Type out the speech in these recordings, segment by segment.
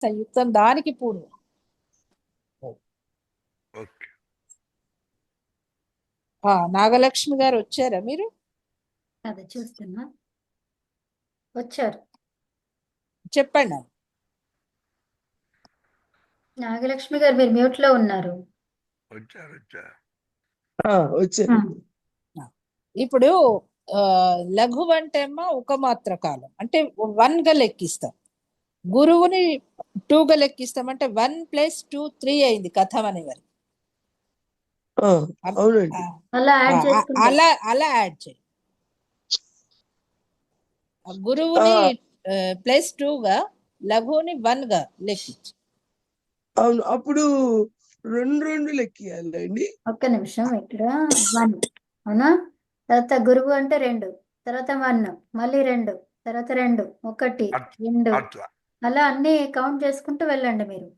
సంయుక్తం దానికి పూర్వం. ఓకే. నాగలక్ష్మి గారు వచ్చారా మీరు? అదే చూస్తున్నా, వచ్చారు. చెప్పండి. నాగలక్ష్మి గారు మీరు మ్యూట్ లో ఉన్నారు. వచ్చారు వచ్చారు. వచ్చారు. ఇప్పుడు లఘు అంటే ఏమో ఒక మాత్ర కాలం, అంటే 1 గా లెక్కిస్తాం. గురువుని 2 గా లెక్కిస్తాం, అంటే 1 + 2 3 అయింది కథం అనే వరకు. అవునండి. అలా యాడ్ చేసుకుంటే అలా యాడ్ చేయి. గురువుని +2 గా, లఘువుని 1 గా లెక్కించు. అవును, అప్పుడు 2 లెక్కియాలండి. ఒక్క నిమిషం, ఇక్కడ 1 అవునా, తర్వాత గురువు అంటే 2, తర్వాత 1, మళ్ళీ 2, తర్వాత 2, 1, 2, అట్లా అలా అన్ని కౌంట్ చేసుకుంటూ వెళ్ళండి మీరు.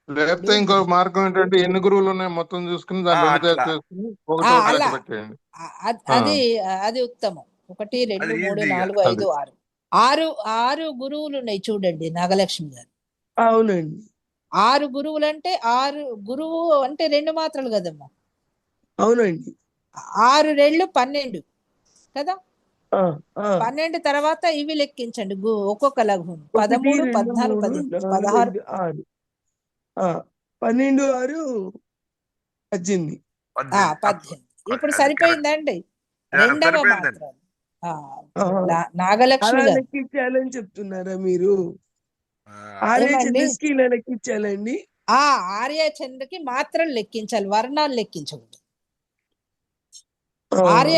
లేకపోతే ఇంకో మార్గం ఏంటంటే ఎన్ని గురువులు ఉన్నాయి మొత్తం చూసుకుని దాన్ని 2 అట్లా. చేసుకుని ఒకటి అలా లెక్క పెట్టేయండి. అది ఉత్తమం. 1 2 అది 3 ఈజీగా. 4 5 6 గురువులు ఉన్నాయి చూడండి నాగలక్ష్మి గారు. అవునండి. 6 గురువులు అంటే 6 గురువు అంటే 2 మాత్రలు కదమ్మా. అవునండి. 6 × 2 = 12 కదా. 12 తర్వాత ఇవి లెక్కించండి, ఒక్కొక్క లఘు 13 14 15 16 6 12 6 18. 18. ఇప్పుడు సరిపోయిందండి. రెండవ సరిపోయిందండి. మాత్ర నాగలక్ష్మి అలా గారు లెక్కించాలని చెప్తున్నారా మీరు? ఆర్య ఏమండి? ఛందస్కి ఇలా లెక్కించాలండి. ఆర్య చంద్రకి మాత్రలు లెక్కించాలి, వర్ణాలు లెక్కించకూడదు. ఆర్య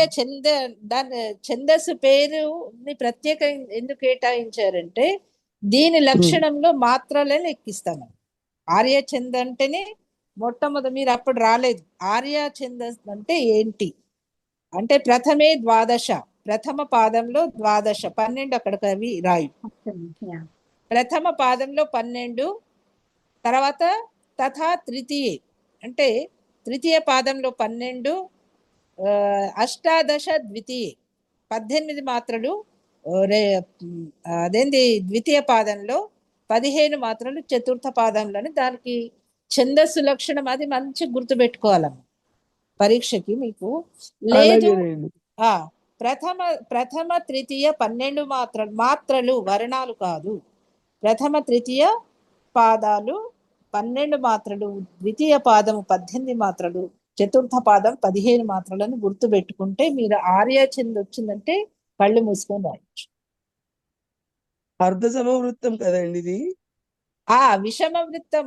దాని ఛందస్సు పేరుని ప్రత్యేక ఎందుకు కేటాయించారంటే దీని లక్షణంలో మాత్రలే లెక్కిస్తాము. ఆర్య ఛంద అంటేనే మొట్టమొదటి, మీరు అప్పుడు రాలేదు. ఆర్య ఛందస్ అంటే ఏంటి అంటే ప్రథమే ద్వాదశ, ప్రథమ పాదంలో ద్వాదశ 12 అక్కడికి అవి రాయు. ప్రథమ పాదంలో 12, తర్వాత తథా తృతీయ అంటే తృతీయ పాదంలో 12, అష్టాదశ ద్వితీయ 18 మాత్రలు, అదేంటి ద్వితీయ పాదంలో 15 మాత్రలు, చతుర్థ పాదంలోని దానికి ఛందస్సు లక్షణం. అది మంచి గుర్తుపెట్టుకోవాలమ్మ పరీక్షకి మీకు. లేదు ప్రథమ తృతీయ 12 మాత్రలు వర్ణాలు కాదు. ప్రథమ తృతీయ పాదాలు 12 మాత్రలు, ద్వితీయ పాదము 18 మాత్రలు, చతుర్థ పాదం 15 మాత్రలను గుర్తు పెట్టుకుంటే మీరు ఆర్య ఛంద వచ్చిందంటే కళ్ళు మూసుకొని రాయొచ్చు. అర్ధ సమవృత్తం కదండి ఇది. విషమ వృత్తం,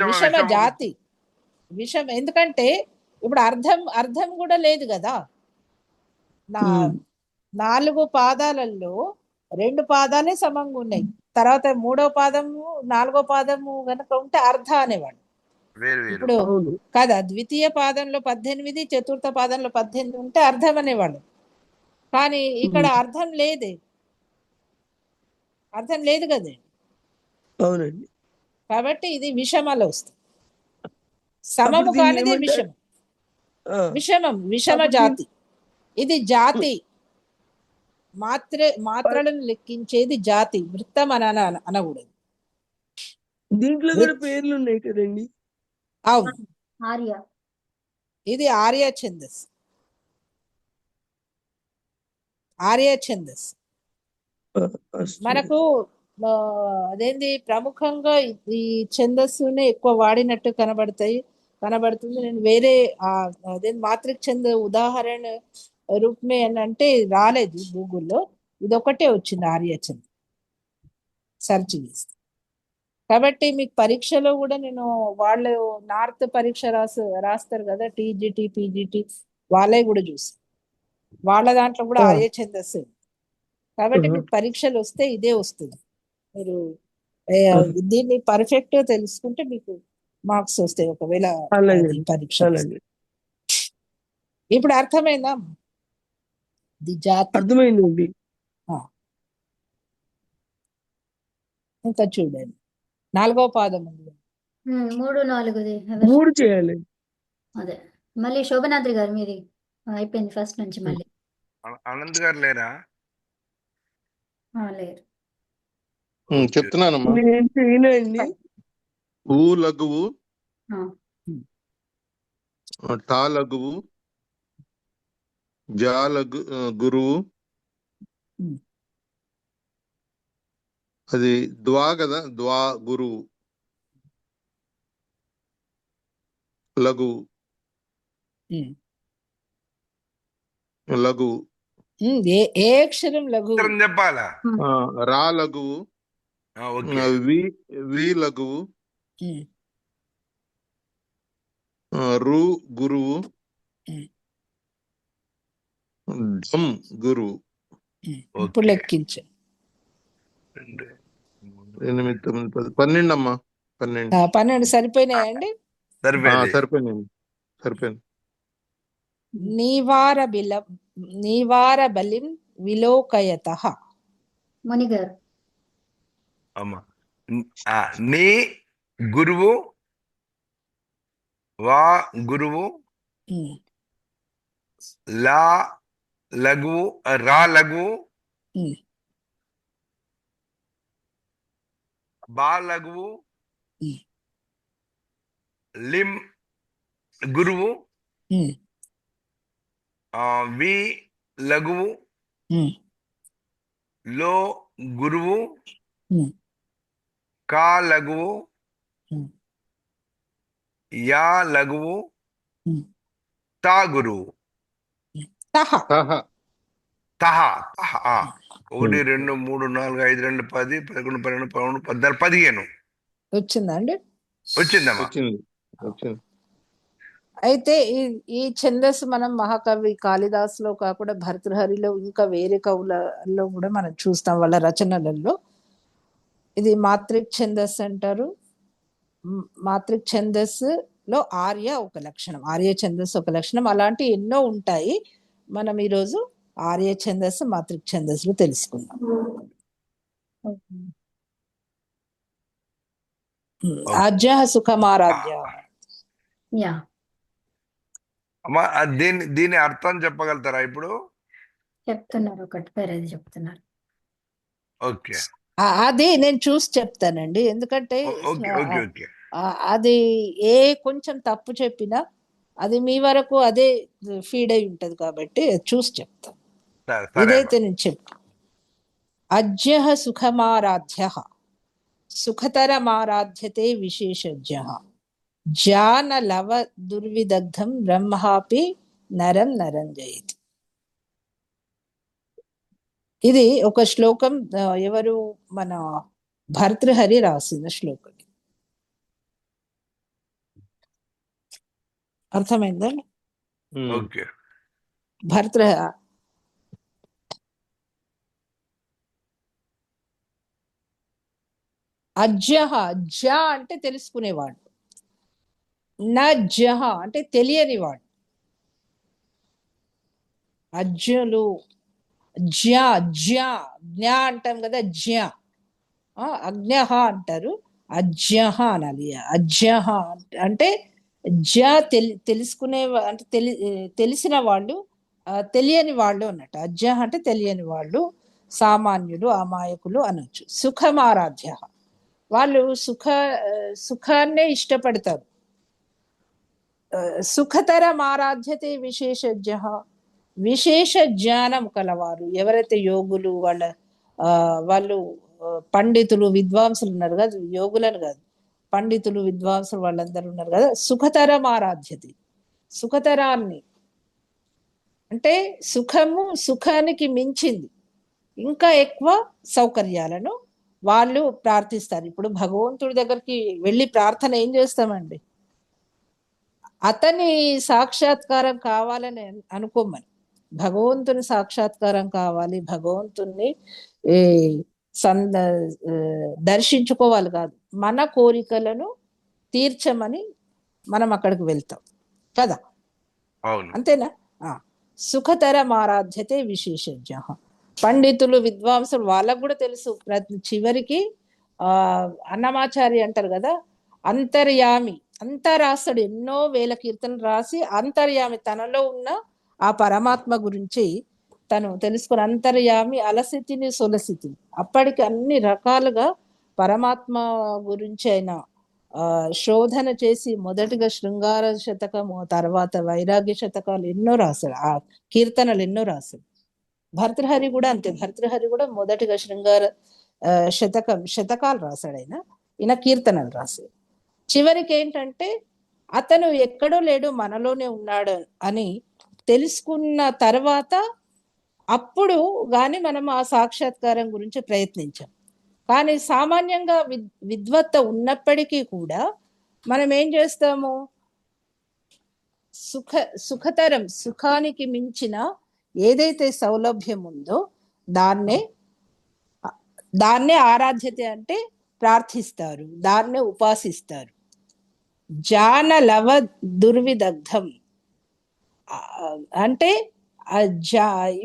విషమ జాతి, ఎందుకంటే ఇప్పుడు అర్థం కూడా లేదు కదా. 4 పాదాలలో 2 పాదాలే సమంగా ఉన్నాయి. తర్వాత 3వ పాదము 4వ పాదము గనక ఉంటే అర్ధ అనేవాడు. ఇప్పుడు కదా ద్వితీయ పాదంలో 18, చతుర్థ పాదంలో 18 ఉంటే అర్థం అనేవాడు. కానీ ఇక్కడ అర్థం లేదు కదండి. అవునండి. కాబట్టి ఇది విషమలో వస్తుంది. సమము కానిది విషమ జాతి. ఇది జాతి, మాత్రలను లెక్కించేది జాతి, వృత్తం అని అనకూడదు. దీంట్లో కూడా పేర్లు ఉన్నాయి కదండి. అవును, ఆర్య. ఇది ఆర్య ఛందస్. ఆర్య ఛందస్ మనకు అదేంది ప్రముఖంగా ఈ ఛందస్సునే ఎక్కువ వాడినట్టు కనబడుతుంది. నేను వేరే అదే మాత్రిక ఛంద ఉదాహరణ రూపమే అని అంటే రాలేదు గూగుల్లో. ఇదొకటే వచ్చింది ఆర్య ఛంద సెర్చ్ చేస్తే. కాబట్టి మీకు పరీక్షలో కూడా నేను వాళ్ళు నార్త్ పరీక్ష రాస్తారు కదా, టీజీటీ పీజీటీ, వాళ్ళే కూడా చూసి వాళ్ళ దాంట్లో కూడా ఆర్య ఛందస్సు. కాబట్టి మీకు పరీక్షలు వస్తే ఇదే వస్తుంది. మీరు దీన్ని పర్ఫెక్ట్ గా తెలుసుకుంటే మీకు మార్క్స్ వస్తాయి ఒకవేళ పరీక్ష. ఇప్పుడు అర్థమైందా? అర్థమైందండి. ఇంకా చూడండి 4వ పాదం ఉంది. 3 4 3 చేయాలి. అదే మళ్ళీ శోభనాద్రి గారు మీది అయిపోయింది ఫస్ట్ నుంచి. మళ్ళీ అనంత్ గారు లేరా? లేరు. ఓకే. చెప్తున్నానమ్మా. నేను చేయనండి. ఊ లఘువు, ఆ, టా లఘువు, జా గురువు, ఉమ్. అది ద్వా కదా, ద్వా గురువు, లఘువు, ఉమ్. లఘువు, ఏ ఏ అక్షరం లఘు? ఉత్తరం చెప్పాలా? రా లఘువు, ఓకే. వి లఘువు, ఉమ్. రు గురువు, ఉమ్. ఢం గురువు. ఇప్పుడు ఓకే. లెక్కించు. 2, 8, 9, 10, 12 అమ్మా. 12. 12 సరిపోయినాయండి. సరిపోయింది. సరిపోయింది. నీవార బలిం విలోకయతః. ముని గారు. అమ్మా. నీ గురువు, వా గురువు, ఉమ్. లా లఘువు, రా లఘువు, ఉమ్. బా లఘువు, ఉమ్. లిం గురువు, ఉమ్. వి లఘువు, ఉమ్. లో గురువు, ఉమ్. కా లఘువు, ఉమ్. యా లఘువు, ఉమ్. తా గురువు. తహ. తాహ. తహ. 1, 2, 3, 4, 5, 2, 10, 11, 12, 13, 14, 15 వచ్చిందా అండి? వచ్చిందమ్మా. వచ్చింది. అయితే ఈ ఛందస్సు మనం మహాకవి కాళిదాసులో కాకుండా భర్తృహరిలో ఇంకా వేరే కవులలో కూడా మనం చూస్తాం వాళ్ళ రచనలలో. ఇది మాత్రిక్ ఛందస్సు అంటారు. మాత్రిక్ ఛందస్సులో ఆర్య ఒక లక్షణం, ఆర్య ఛందస్సు ఒక లక్షణం, అలాంటి ఎన్నో ఉంటాయి. మనం ఈరోజు ఆర్య ఛందస్సు, మాత్రిక్ ఛందస్సులు తెలుసుకుందాం. ఆజ్య సుఖమారాధ్య. యా, అమ్మా, దీని అర్థం చెప్పగలుగుతారా ఇప్పుడు? చెప్తున్నారు, ఒకటి వేరేది చెప్తున్నారు. ఓకే. అది నేను చూసి చెప్తానండి, ఎందుకంటే ఓకే. ఓకే. ఓకే. అది కొంచెం తప్పు చెప్పినా అది మీ వరకు అదే ఫీడ్ అయి ఉంటది కాబట్టి చూసి చెప్తాను. సరే ఇదైతే అమ్మా. నేను చెప్తాను. అజ్య సుఖమారాధ్య సుఖతరమారాధ్యతే విశేషజ్ఞ జాన లవ దుర్విదగ్ధం బ్రహ్మాపి నరం నరం జయతి. ఇది ఒక శ్లోకం, ఎవరు మన భర్తృహరి రాసిన శ్లోకం. అర్థమైందా? ఓకే. అజ్యహ, జ అంటే తెలుసుకునేవాడు, నజహ అంటే తెలియనివాడు. అజ్ఞులు, జ్ఞ జ్ఞ అంటాం కదా, జ్ఞ అజ్ఞహ అంటారు, అజ్ఞహ అనాలి. అజ్ఞహ అంటే జ తెలుసుకునే అంటే తెలిసిన వాళ్ళు, తెలియని వాళ్ళు అన్నట్టు. అజ్ఞహ అంటే తెలియని వాళ్ళు, సామాన్యులు, అమాయకులు అనొచ్చు. సుఖమారాధ్య వాళ్ళు సుఖాన్నే ఇష్టపడతారు. సుఖతరమారాధ్యతే విశేషజ్ఞ విశేష జ్ఞానం కలవారు. ఎవరైతే యోగులు, వాళ్ళు పండితులు, విద్వాంసులు ఉన్నారు కదా, యోగులను కాదు, పండితులు, విద్వాంసులు వాళ్ళందరూ ఉన్నారు కదా. సుఖతరమారాధ్యతే, సుఖతరాన్ని అంటే సుఖానికి మించింది ఇంకా ఎక్కువ సౌకర్యాలను వాళ్ళు ప్రార్థిస్తారు. ఇప్పుడు భగవంతుడి దగ్గరికి వెళ్ళి ప్రార్థన ఏం చేస్తామండి? అతని సాక్షాత్కారం కావాలని అనుకోమని, భగవంతుని సాక్షాత్కారం కావాలి, భగవంతుని దర్శించుకోవాలి కాదు, మన కోరికలను తీర్చమని మనం అక్కడికి వెళ్తాం కదా. అంతేనా? సుఖతరమారాధ్యతే విశేషజ్ఞ. పండితులు, విద్వాంసులు వాళ్ళకు కూడా తెలుసు, చివరికి అన్నమాచారి అంటారు కదా, అంతర్యామి అంతా రాస్తాడు, ఎన్నో వేల కీర్తనలు రాసి అంతర్యామి తనలో ఉన్న ఆ పరమాత్మ గురించి తను తెలుసుకుని, అంతర్యామి అలసితిని సొలసితిని, అప్పటికి అన్ని రకాలుగా పరమాత్మ గురించి ఆయన శోధన చేసి మొదటిగా శృంగార శతకము, తర్వాత వైరాగ్య శతకాలు ఎన్నో రాశాడు, ఆ కీర్తనలు ఎన్నో రాశాడు. భర్తృహరి కూడా అంతే. భర్తృహరి కూడా మొదటిగా శృంగార శతకాలు రాశాడు ఆయన. ఈయన కీర్తనలు రాశాడు. చివరికి ఏంటంటే అతను ఎక్కడో లేడు, మనలోనే ఉన్నాడు అని తెలుసుకున్న తర్వాత అప్పుడు గాని మనం ఆ సాక్షాత్కారం గురించి ప్రయత్నించాం. కానీ సామాన్యంగా విద్వత్త ఉన్నప్పటికీ కూడా మనం ఏం చేస్తాము, సుఖతరం, సుఖానికి మించిన ఏదైతే సౌలభ్యం ఉందో దాన్నే ఆరాధ్యత అంటే ప్రార్థిస్తారు, దాన్నే ఉపాసిస్తారు. జాన లవ దుర్విదగ్ధం అంటే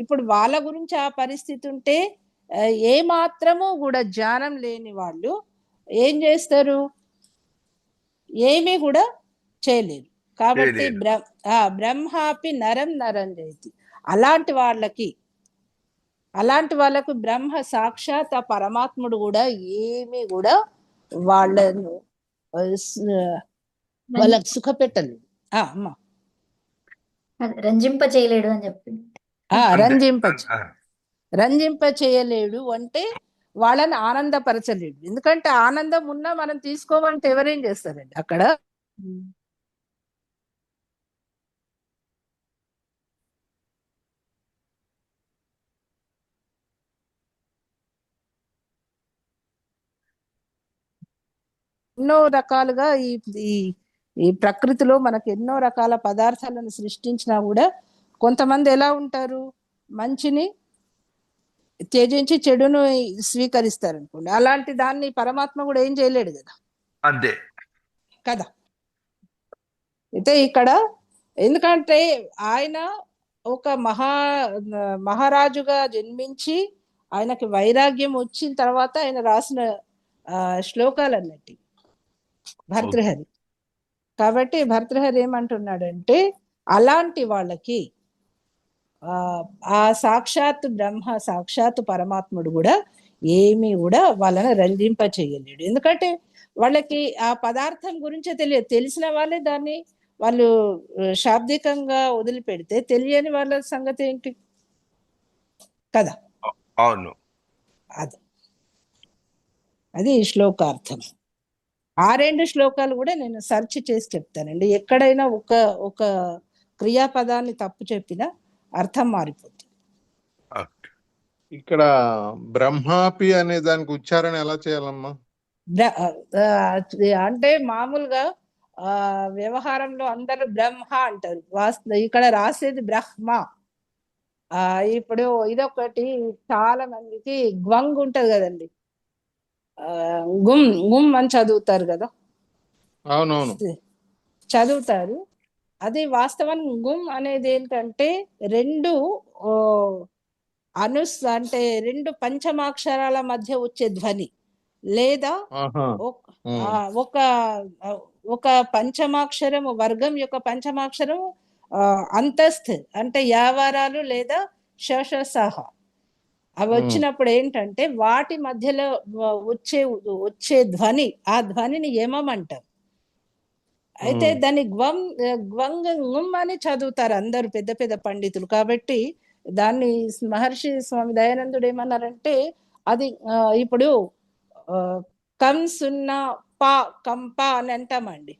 ఇప్పుడు వాళ్ళ గురించి ఆ పరిస్థితి ఉంటే ఏ మాత్రము కూడా జ్ఞానం లేని వాళ్ళు ఏం చేస్తారు, ఏమీ కూడా చేయలేరు. కాబట్టి బ్రహ్మాపి నరం నరం జయతి. అలాంటి వాళ్ళకు బ్రహ్మ సాక్షాత్ ఆ పరమాత్ముడు కూడా ఏమీ కూడా వాళ్ళకు సుఖ పెట్టలేదు. అమ్మా రంజింప చేయలేడు అని చెప్పి రంజింప చేయలేడు అంటే వాళ్ళని ఆనందపరచలేడు. ఎందుకంటే ఆనందం ఉన్నా మనం తీసుకోమంటే ఎవరేం చేస్తారండి అక్కడ. ఎన్నో రకాలుగా ఈ ప్రకృతిలో మనకు ఎన్నో రకాల పదార్థాలను సృష్టించినా కూడా కొంతమంది ఎలా ఉంటారు, మంచిని త్యజించి చెడును స్వీకరిస్తారు అనుకోండి. అలాంటి దాన్ని పరమాత్మ కూడా ఏం చేయలేడు కదా, అంతే కదా. అయితే ఇక్కడ ఎందుకంటే ఆయన ఒక మహారాజుగా జన్మించి ఆయనకి వైరాగ్యం వచ్చిన తర్వాత ఆయన రాసిన శ్లోకాలు అన్నట్టు భర్తృహరి. కాబట్టి భర్తృహరి ఏమంటున్నాడంటే అలాంటి వాళ్ళకి ఆ సాక్షాత్ బ్రహ్మ, సాక్షాత్ పరమాత్ముడు కూడా ఏమీ కూడా వాళ్ళని రంజింప చేయలేడు. ఎందుకంటే వాళ్ళకి ఆ పదార్థం గురించే తెలియదు. తెలిసిన వాళ్ళే దాన్ని వాళ్ళు శాబ్దికంగా వదిలిపెడితే తెలియని వాళ్ళ సంగతి ఏంటి కదా. అవును, అది ఈ శ్లోకార్థం. ఆ 2 శ్లోకాలు కూడా నేను సెర్చ్ చేసి చెప్తానండి. ఎక్కడైనా ఒక క్రియాపదాన్ని తప్పు చెప్పినా అర్థం మారిపోతుంది. ఇక్కడ బ్రహ్మాపి అనే దానికి ఉచ్చారణ ఎలా చేయాలమ్మా? అంటే మామూలుగా వ్యవహారంలో అందరూ బ్రహ్మ అంటారు, ఇక్కడ రాసేది బ్రహ్మ. ఇప్పుడు ఇదొకటి చాలా మందికి గ్వంగ్ ఉంటది కదండి, గుమ్ గుమ్ అని చదువుతారు కదా. అవునవును, చదువుతారు. అది వాస్తవానికి గుమ్ అనేది ఏంటంటే అంటే 2 పంచమాక్షరాల మధ్య వచ్చే ధ్వని, లేదా ఒక పంచమాక్షరము వర్గం యొక్క పంచమాక్షరము అంతస్థ్ అంటే యావారాలు లేదా షషసహ అవి వచ్చినప్పుడు ఏంటంటే వాటి మధ్యలో వచ్చే ధ్వని, ఆ ధ్వనిని యమం అంటారు. అయితే దాన్ని గ్వంగ్ గుమ్ అని చదువుతారు అందరు పెద్ద పెద్ద పండితులు. కాబట్టి దాన్ని మహర్షి స్వామి దయానందుడు ఏమన్నారంటే అది ఇప్పుడు కం సున్నా పా కంప అని అంటామండి.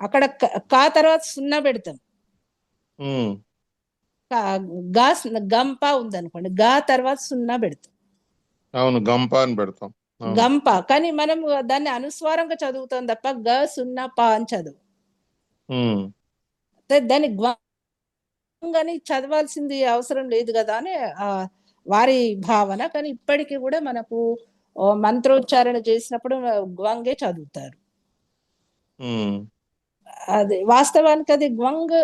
అక్కడ కా తర్వాత సున్నా పెడతాం, గంప ఉందనుకోండి, గా తర్వాత సున్నా పెడతాం. అవును, గంప అని పెడతాం, గంప. కానీ మనం దాన్ని అనుస్వారంగా చదువుతాం తప్ప గ సున్నా పా అని చదువు. దాన్ని గ్వంగని చదవాల్సింది అవసరం లేదు కదా అని వారి భావన. కానీ ఇప్పటికీ కూడా మనకు మంత్రోచ్చారణ చేసినప్పుడు గ్వంగే చదువుతారు. అది వాస్తవానికి అది గ్వంగ్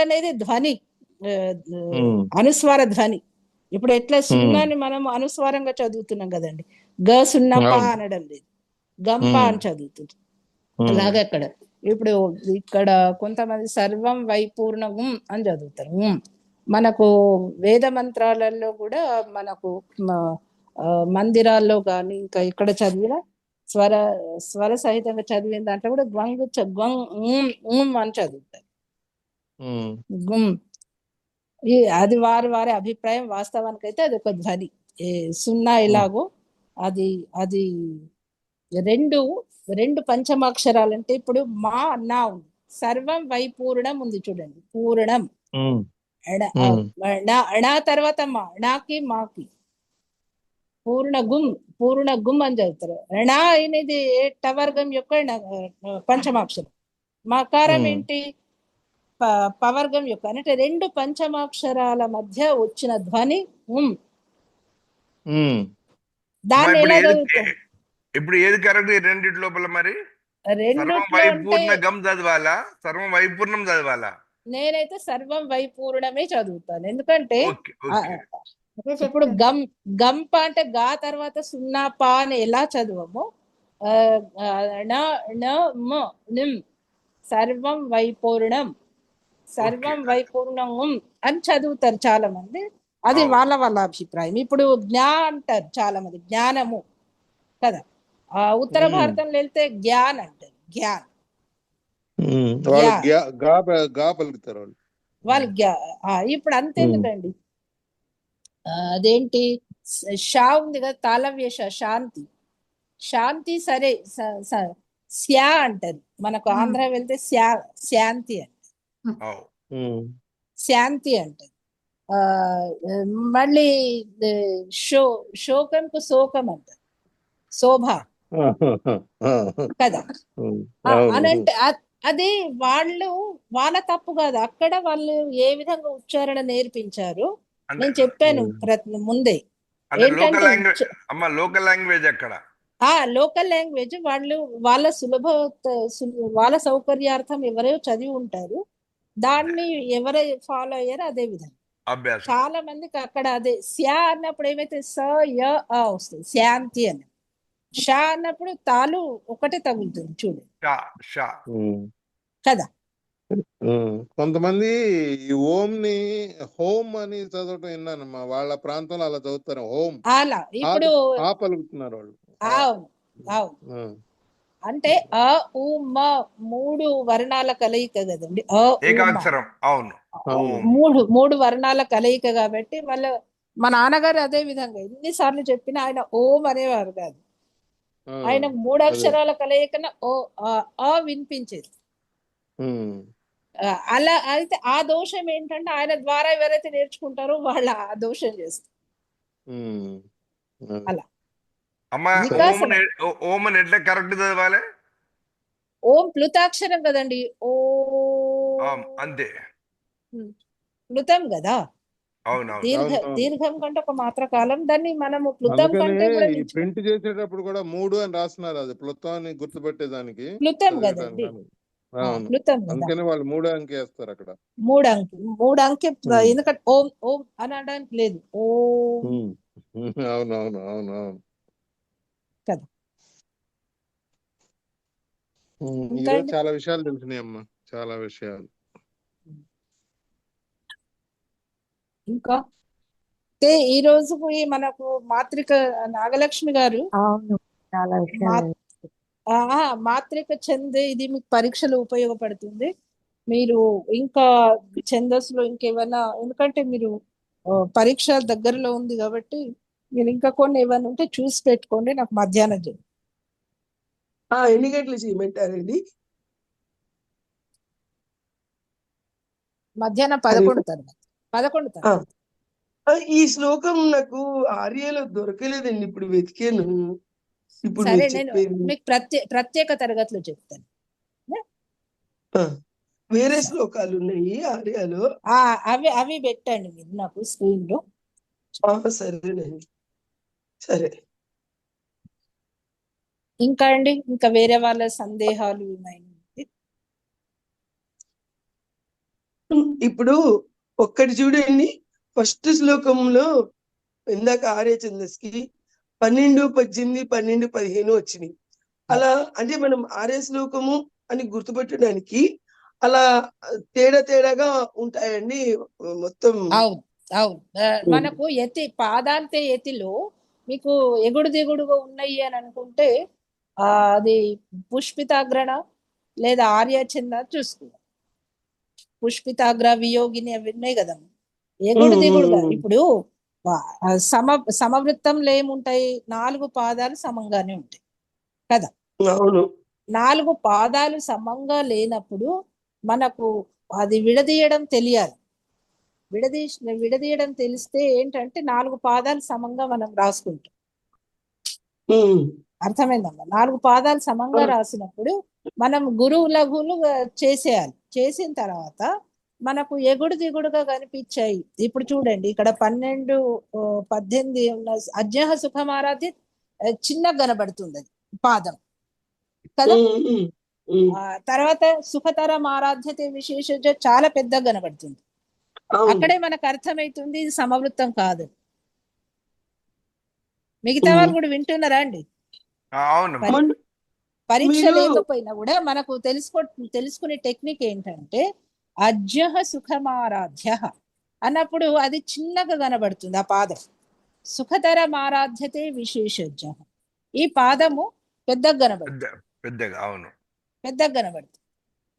అనేది ధ్వని, అనుస్వార ధ్వని. ఇప్పుడు ఎట్లా సున్నాని మనం అనుస్వారంగా చదువుతున్నాం కదండి, గ సున్నా పా అనడం లేదు, గంప అని చదువుతుంది. అలాగే ఇప్పుడు ఇక్కడ కొంతమంది సర్వం వైపూర్ణం అని చదువుతారు. మనకు వేద మంత్రాలలో కూడా మనకు మందిరాల్లో కానీ ఇంకా ఇక్కడ చదివిన స్వర స్వర సహితంగా చదివిన దాంట్లో కూడా గ్వంగ్ గ్వంగ్ అని చదువుతారు. గుమ్ అది వారి అభిప్రాయం. వాస్తవానికైతే అది ఒక ధ్వని. సున్నా ఎలాగో అది అది రెండు పంచమాక్షరాలంటే ఇప్పుడు మా నా ఉంది, సర్వం వైపూర్ణం ఉంది చూడండి, పూర్ణం నా తర్వాత మా నాకి మాకి పూర్ణ గుమ్ అని చదువుతారు. నా అనేది టవర్గం యొక్క పంచమాక్షరం. మకారం ఏంటి పవర్గం యొక్క, అంటే రెండు పంచమాక్షరాల మధ్య వచ్చిన ధ్వని దాన్ని ఎలా చదువుతాం? ఇప్పుడు ఏది కరెక్ట్ ఈ రెండిటి లోపల? మరి సర్వం రెండిట్లో వైపూర్ణ అంటే గమ్ చదవాలా, సర్వం వైపూర్ణం చదవాలా? నేనైతే సర్వం వైపూర్ణమే చదువుతాను. ఎందుకంటే ఓకే ఓకే అదే ఇప్పుడు చెప్తాను. గంప అంటే గా తర్వాత సున్నా పా అని ఎలా చదువమో నిమ్ సర్వం వైపూర్ణం, సర్వం వైపూర్ణం అని చదువుతారు చాలా మంది. అది వాళ్ళ అభిప్రాయం. ఇప్పుడు అంటారు చాలా మంది, జ్ఞానము కదా. ఉత్తర భారతంలో వెళ్తే జ్ఞాన్ అంటారు, జ్ఞాన్ పలుకుతారు వాళ్ళు. వాళ్ళు ఇప్పుడు అంతెందుకండి, అదేంటి షా ఉంది కదా, తాళవ్య శాంతి, శాంతి సరే శ్యా అంటారు. మనకు ఆంధ్ర వెళ్తే శాంతి అంటారు, శాంతి అంటారు. మళ్ళీ శోకంకు శోకం అంటారు, శోభ కదా. అని అంటే అది వాళ్ళ తప్పు కాదు, అక్కడ వాళ్ళు ఏ విధంగా ఉచ్చారణ నేర్పించారు నేను చెప్పాను ముందే. ఏంటంటే లోకల్ లాంగ్వేజ్ అక్కడ లోకల్ లాంగ్వేజ్ వాళ్ళు వాళ్ళ సౌకర్యార్థం ఎవరో చదివి ఉంటారు, దాన్ని ఎవరు ఫాలో అయ్యారో అదే విధంగా. చాలా మందికి అక్కడ అదే శ్యా అన్నప్పుడు ఏమైతే స య ఆ వస్తుంది, శాంతి అని. షా అన్నప్పుడు తాలు ఒకటే తగులుతుంది చూడు కదా. కొంతమంది ఈ ఓం ని హోమ్ అని చదవటం విన్నానమ్మా, వాళ్ళ ప్రాంతంలో అలా చదువుతారు, హోం అలా ఇప్పుడు పలుకుతున్నారు వాళ్ళు. అవును అంటే అ ఉ మ మూడు వర్ణాల కలయిక కదండి, ఏకాక్షరం. అవును, మూడు వర్ణాల కలయిక కాబట్టి మా నాన్నగారు అదే విధంగా ఎన్నిసార్లు చెప్పినా ఆయన ఓం అనేవారు కాదు, ఆయన మూడు అక్షరాల కలయికన వినిపించేది. అలా అయితే ఆ దోషం ఏంటంటే ఆయన ద్వారా ఎవరైతే నేర్చుకుంటారో వాళ్ళు ఆ దోషం చేస్తారు. అలా ఓం అని ఎట్లా కరెక్ట్ చదవాలి? ఓం ప్లుతాక్షరం కదండి, అంతే, ప్లుతం కదా. అవునవును, దీర్ఘం కంటే ఒక మాత్ర కాలం, దాన్ని మనము ప్లుతం కంటే కూడా ప్రింట్ చేసేటప్పుడు కూడా 3 అని రాస్తున్నారు, అది ప్లుతాన్ని గుర్తుపెట్టేదానికి ప్లుతం కదండి, ప్లుతం కదా. అందుకని వాళ్ళు 3 అంకె వేస్తారు అక్కడ. 3 అంకె ఎందుకంటే ఓం ఓం అని అనడానికి లేదు, ఓం. అవునవును కదా. ఈరోజు చాలా విషయాలు తెలిసినాయి అమ్మా, చాలా విషయాలు. ఇంకా ఈ రోజు మనకు మాత్రిక నాగలక్ష్మి గారు మాత్రిక ఛంద్, ఇది మీకు పరీక్షలు ఉపయోగపడుతుంది. మీరు ఇంకా ఛందస్సులో ఇంకేమైనా, ఎందుకంటే మీరు పరీక్ష దగ్గరలో ఉంది కాబట్టి మీరు ఇంకా కొన్ని ఏమైనా ఉంటే చూసి పెట్టుకోండి, నాకు మధ్యాహ్నం చేయండి. ఎన్ని గంటలు చేయమంటారండి? మధ్యాహ్నం 11 తర్వాత. ఈ శ్లోకం నాకు ఆర్యలో దొరకలేదండి, ఇప్పుడు వెతికాను. ఇప్పుడు సరే, నేను మీకు ప్రత్యేక తరగతిలో చెప్తాను. వేరే శ్లోకాలు ఉన్నాయి ఆర్యలో, అవి పెట్టండి మీరు నాకు స్క్రీన్ లో. సరేనండి, సరే. ఇంకా వేరే వాళ్ళ సందేహాలు ఉన్నాయి? ఇప్పుడు ఒక్కటి చూడండి, ఫస్ట్ శ్లోకంలో ఇందాక ఆర్య ఛందస్కి 12, 18, 12, 15 వచ్చినాయి. అలా అంటే మనం ఆర్య శ్లోకము అని గుర్తుపెట్టడానికి అలా తేడాగా ఉంటాయండి మొత్తం. అవును మనకు పాదాంతే యతిలో మీకు ఎగుడు దిగుడుగా ఉన్నాయి అని అనుకుంటే అది పుష్పితాగ్రణ లేదా ఆర్యచంద చూసుకుందాం. పుష్పితాగ్ర వియోగిని అవి ఉన్నాయి కదా, ఎగుడు దిగుడుగా. ఇప్పుడు సమవృత్తంలో ఏముంటాయి, 4 పాదాలు సమంగానే ఉంటాయి కదా. అవును. 4 పాదాలు సమంగా లేనప్పుడు మనకు అది విడదీయడం తెలియాలి. విడదీయడం తెలిస్తే ఏంటంటే 4 పాదాలు సమంగా మనం రాసుకుంటాం. అర్థమైందమ్మా? 4 పాదాలు సమంగా రాసినప్పుడు మనం గురువు లఘువులు చేసేయాలి. చేసిన తర్వాత మనకు ఎగుడు దిగుడుగా కనిపించాయి. ఇప్పుడు చూడండి, ఇక్కడ 12, 18 ఉన్న అజ్ఞః సుఖమారాధ్య చిన్నగా కనబడుతుంది అది పాదం కదా. తర్వాత సుఖతరం ఆరాధ్యతే విశేష చాలా పెద్దగా కనబడుతుంది. అక్కడే మనకు అర్థమైతుంది ఇది సమవృత్తం కాదు. మిగతా వాళ్ళు కూడా వింటున్నారా అండి? అవును. పరీక్ష లేకపోయినా కూడా మనకు తెలుసుకునే టెక్నిక్ ఏంటంటే అజ్ఞః సుఖమారాధ్య అన్నప్పుడు అది చిన్నగా కనబడుతుంది ఆ పాదం. సుఖతరం ఆరాధ్యతే విశేషజ్ఞ, ఈ పాదము పెద్దగా కనబడుతుంది. పెద్దగా, అవును, పెద్దగా కనబడుతుంది.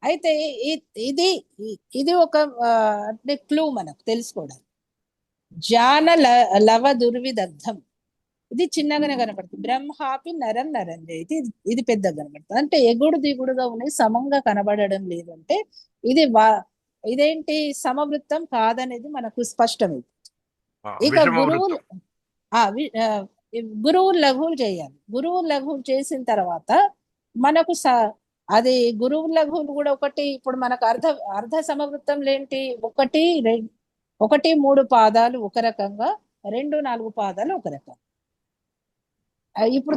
అయితే ఇది ఒక అంటే క్లూ మనకు తెలుసుకోవడానికి. జాన లవ దుర్విదగ్ధం, ఇది చిన్నగానే కనబడుతుంది. బ్రహ్మాపి నరం నరం అయితే ఇది పెద్దగా కనబడుతుంది. అంటే ఎగుడు దిగుడుగా ఉన్నాయి, సమంగా కనబడడం లేదంటే ఇదేంటి సమవృత్తం కాదనేది మనకు స్పష్టమైంది. ఇక గురువు లఘువులు చేయాలి. గురువు లఘువులు చేసిన తర్వాత మనకు అది గురువు లఘువులు కూడా ఒకటి. ఇప్పుడు మనకు అర్ధ సమవృత్తంలో ఏంటి, 1, 3 పాదాలు ఒక రకంగా, 2, 4 పాదాలు ఒక రకంగా. ఇప్పుడు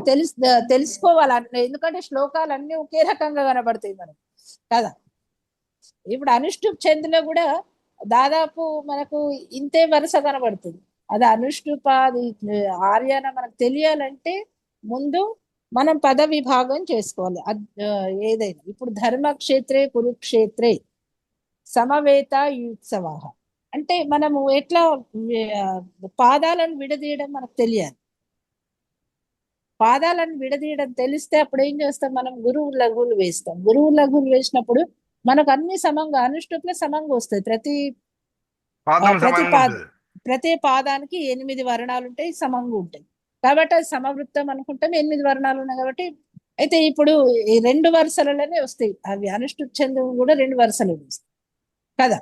తెలుసుకోవాలి, ఎందుకంటే శ్లోకాలు అన్ని ఒకే రకంగా కనబడతాయి మనకు కదా. ఇప్పుడు అనుష్ఠుప్ ఛందులో కూడా దాదాపు మనకు ఇంతే వరుస కనబడుతుంది. అది అనుష్ఠుప, అది ఆర్యాన మనకు తెలియాలంటే ముందు మనం పద విభాగం చేసుకోవాలి. ఏదైనా ఇప్పుడు ధర్మక్షేత్రే కురుక్షేత్రే సమవేత యుత్సవ అంటే మనము ఎట్లా పాదాలను విడదీయడం మనకు తెలియాలి. పాదాలను విడదీయడం తెలిస్తే అప్పుడు ఏం చేస్తాం, మనం గురువు లఘువులు వేస్తాం. గురువు లఘువులు వేసినప్పుడు మనకు అన్ని సమంగా, అనుష్ఠుప్లో సమంగా వస్తాయి. ప్రతి పాదానికి 8 వర్ణాలు ఉంటాయి, సమంగా ఉంటాయి కాబట్టి అది సమవృత్తం అనుకుంటాం. 8 వర్ణాలు ఉన్నాయి కాబట్టి. అయితే ఇప్పుడు ఈ 2 వరుసలలోనే వస్తాయి అవి. అనుష్ఠుప్ ఛందం కూడా 2 వరుసలు వస్తాయి కదా.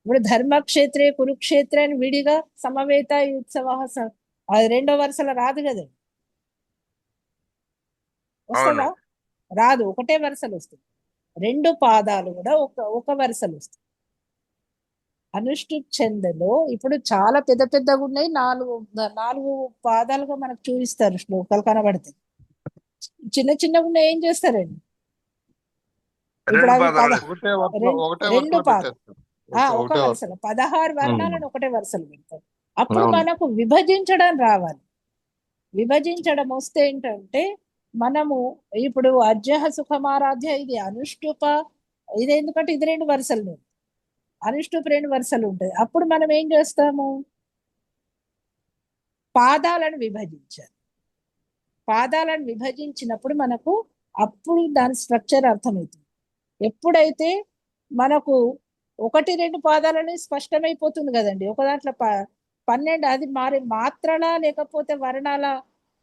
ఇప్పుడు ధర్మక్షేత్రే కురుక్షేత్రే అని విడిగా సమవేత ఉత్సవ అది 2వ వరుసలో రాదు కదా. వస్తుందా? రాదు, ఒకటే వరుసలు వస్తుంది. 2 పాదాలు కూడా ఒక వరుసలు వస్తాయి. అనుష్ఠుప్ ఛందలో ఇప్పుడు చాలా పెద్దగా ఉన్నాయి. 4 పాదాలుగా మనకు చూపిస్తారు, శ్లోకాలు కనబడతాయి. చిన్నగా ఉన్నాయి, ఏం చేస్తారండి ఇప్పుడు అవి 2 పాదాలు ఒక వరుసలో 16 వర్ణాలను ఒకటే వరుసలు పెడతారు. అప్పుడు మనకు విభజించడం రావాలి. విభజించడం వస్తే ఏంటంటే మనము ఇప్పుడు అజ్ఞః సుఖమారాధ్య ఇది అనుష్ఠుప, ఇది ఎందుకంటే ఇది 2 వరుసలు, అనుష్ఠుప 2 వరుసలు ఉంటాయి. అప్పుడు మనం ఏం చేస్తాము, పాదాలను విభజించాలి. పాదాలను విభజించినప్పుడు మనకు అప్పుడు దాని స్ట్రక్చర్ అర్థమవుతుంది. ఎప్పుడైతే మనకు 1, 2 పాదాలని స్పష్టమైపోతుంది కదండి. ఒక దాంట్లో 12 అది మాత్రలా లేకపోతే వర్ణాల,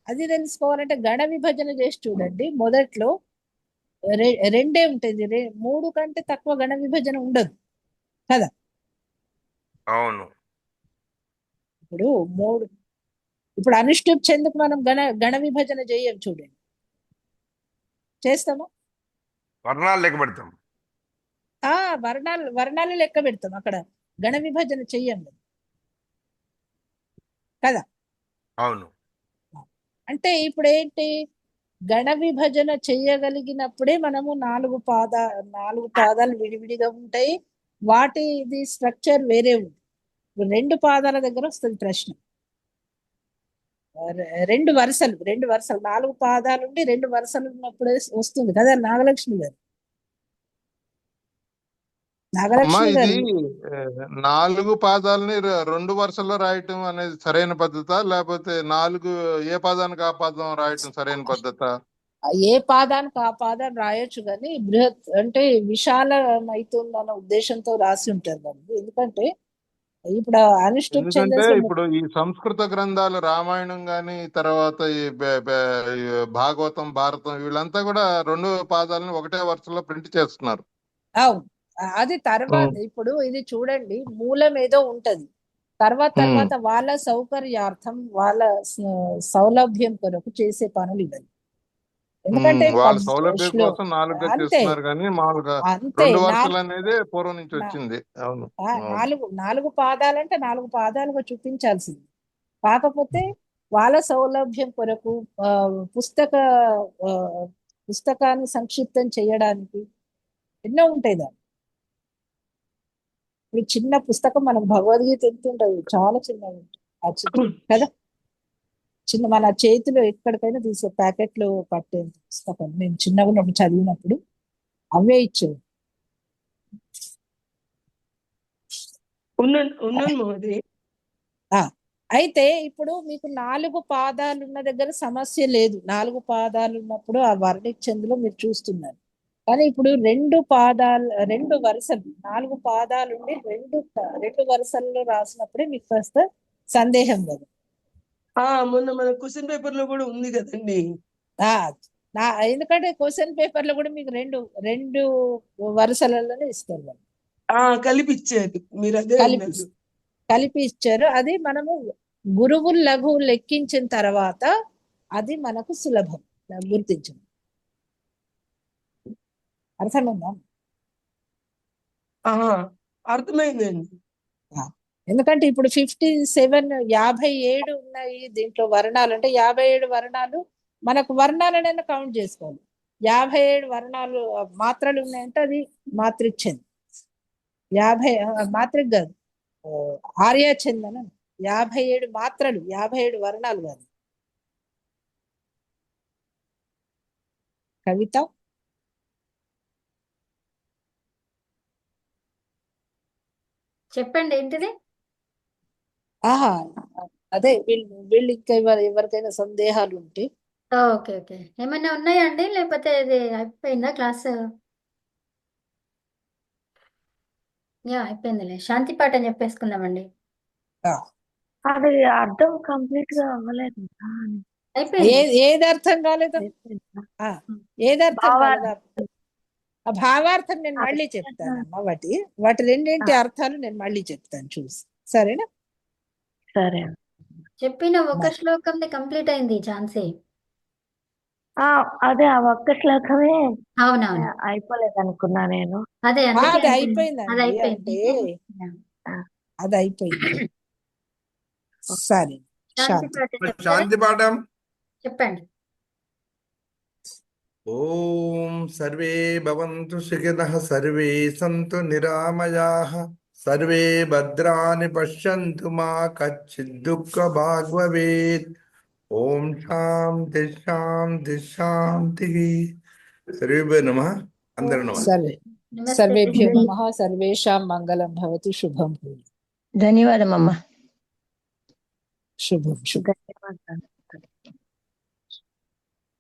అది తెలుసుకోవాలంటే గణ విభజన చేసి చూడండి. మొదట్లో 2 ఉంటుంది, 3 కంటే తక్కువ గణ విభజన ఉండదు కదా. అవును. ఇప్పుడు అనుష్ఠుప్ ఛందకు మనం గణ విభజన చేయం చూడండి. చేస్తామా? వర్ణాలు లెక్క పెడతాం. వర్ణాలు లెక్క పెడతాం, అక్కడ గణ విభజన చెయ్యం కదా. అవును. అంటే ఇప్పుడు ఏంటి, గణ విభజన చెయ్యగలిగినప్పుడే మనము 4 పాదాలు విడివిడిగా ఉంటాయి. వాటిది స్ట్రక్చర్ వేరే ఉంది. 2 పాదాల దగ్గర వస్తుంది ప్రశ్న. 2 వరుసలు 4 పాదాలు ఉండి 2 వరుసలు ఉన్నప్పుడే వస్తుంది కదా నాగలక్ష్మి గారు. అమ్మా నాగలక్ష్మి ఇది గారు 4 పాదాలని 2 వరుసల్లో రాయటం అనేది సరైన పద్ధత, లేకపోతే 4 ఏ పదానికి ఆ పదం రాయటం సరైన పద్ధత? ఏ పాదానికి ఆ పాదం రాయొచ్చు, కానీ బృహత్ అంటే విశాలమైతుందన్న ఉద్దేశంతో రాసి ఉంటారు వాళ్ళు. ఎందుకంటే ఇప్పుడు అనుష్ఠుప్ ఎందుకంటే ఛందస్సులో ఇప్పుడు ఈ సంస్కృత గ్రంథాలు రామాయణం గాని, తర్వాత ఈ ఈ భాగవతం, భారతం వీళ్ళంతా కూడా 2 పాదాలను ఒకటే వరుసలో ప్రింట్ చేస్తున్నారు. అవును, అది తర్వాత. ఇప్పుడు ఇది చూడండి, మూలం ఏదో ఉంటది, తర్వాత వాళ్ళ సౌకర్యార్థం, వాళ్ళ సౌలభ్యం కొరకు చేసే పనులు ఇవన్నీ. ఎందుకంటే వాళ్ళ సౌలభ్యం కోసం 4గా అంతే చేస్తున్నారు, కానీ మామూలుగా అంతే 2 వరుసలు అనేది పూర్వం నుంచి వచ్చింది. అవును. నాలుగు పాదాలంటే 4 పాదాలుగా చూపించాల్సింది. కాకపోతే వాళ్ళ సౌలభ్యం కొరకు ఆ, పుస్తక ఆ, పుస్తకాన్ని సంక్షిప్తం చేయడానికి ఎన్నో ఉంటాయి దాన్ని. ఇప్పుడు చిన్న పుస్తకం మనకు భగవద్గీత ఎంత ఉంటుంది, చాలా చిన్నగా ఉంటుంది ఆ చిన్న కదా, చిన్న మన చేతిలో ఎక్కడికైనా తీసే ప్యాకెట్లు పట్టే పుస్తకం. మేము చిన్నగా ఉన్నప్పుడు చదివినప్పుడు అవే ఇచ్చేవి. ఉన్నాను మహోదయ్. అయితే ఇప్పుడు మీకు 4 పాదాలు ఉన్న దగ్గర సమస్య లేదు. 4 పాదాలు ఉన్నప్పుడు ఆ వర్ణిక్ చందులో మీరు చూస్తున్నారు. కానీ ఇప్పుడు 2 పాదాలు, 2 వరుసలు, 4 పాదాలు ఉండి 2 వరుసల్లో రాసినప్పుడే మీకు కాస్త సందేహం కదా. మొన్న మన క్వశ్చన్ పేపర్ లో కూడా ఉంది కదండి. ఆ, ఎందుకంటే క్వశ్చన్ పేపర్ లో కూడా మీకు రెండు వరుసలలోనే ఇస్తారు వాళ్ళు. కలిపి ఇచ్చారు, మీరు అదే అన్నారు. కలిపి ఇచ్చారు. అది మనము గురువులు లఘువు లెక్కించిన తర్వాత అది మనకు సులభం గుర్తించడం. అర్థమైందా? అర్థమైందండి. ఎందుకంటే ఇప్పుడు 57 ఉన్నాయి దీంట్లో వర్ణాలు. అంటే 57 వర్ణాలు మనకు వర్ణాలనైనా కౌంట్ చేసుకోవాలి. 57 వర్ణాలు మాత్రలు ఉన్నాయంటే అది మాత్రిక్ ఛంద్. 50 మాత్రిక్ కాదు, ఆర్య ఛంద్ అని 57 మాత్రలు, 57 వర్ణాలు కాదు. కవిత చెప్పండి ఏంటిది? అదే వీళ్ళు ఇంకా ఎవరికైనా సందేహాలు ఉంటే. ఓకే ఓకే, ఏమైనా ఉన్నాయండి లేకపోతే ఇది అయిపోయిందా క్లాస్? అయిపోయిందిలే, శాంతి పాఠం చెప్పేసుకుందామండి. అది అర్థం కంప్లీట్ గా అవ్వలేదు. అయిపోయింది. ఏది అర్థం కాలేదు? ఏది అర్థం కాలేదా? ఆ భావార్థం నేను మళ్ళీ చెప్తానమ్మా. వాటి రెండింటి అర్థాలు నేను మళ్ళీ చెప్తాను, చూసి. సరేనా? సరే. చెప్పిన ఒక శ్లోకంది కంప్లీట్ అయింది ఝాన్సీ. అదే ఆ ఒక్క శ్లోకమే అవునవును, అయిపోలేదు అనుకున్నా నేను. అదే అది అయిపోయిందండి. అంటే అది అయిపోయింది. సరే, శాంతి పాఠం చెప్పండి. ఓం సర్వే భవంతు సుఖినః, సర్వే సంతు నిరామయాః, సర్వే భద్రాని పశ్యంతు మా కచ్చిద్ దుఃఖభాగ్ భవేత్. ఓం శాంతి శాంతి శాంతి. సర్వేభ్యో నమః. అందరూ నమః. సర్వేభ్యో నమః. సర్వేషాం మంగళం భవతు. శుభం. ధన్యవాదం అమ్మా. శుభం. ధన్యవాదాలు.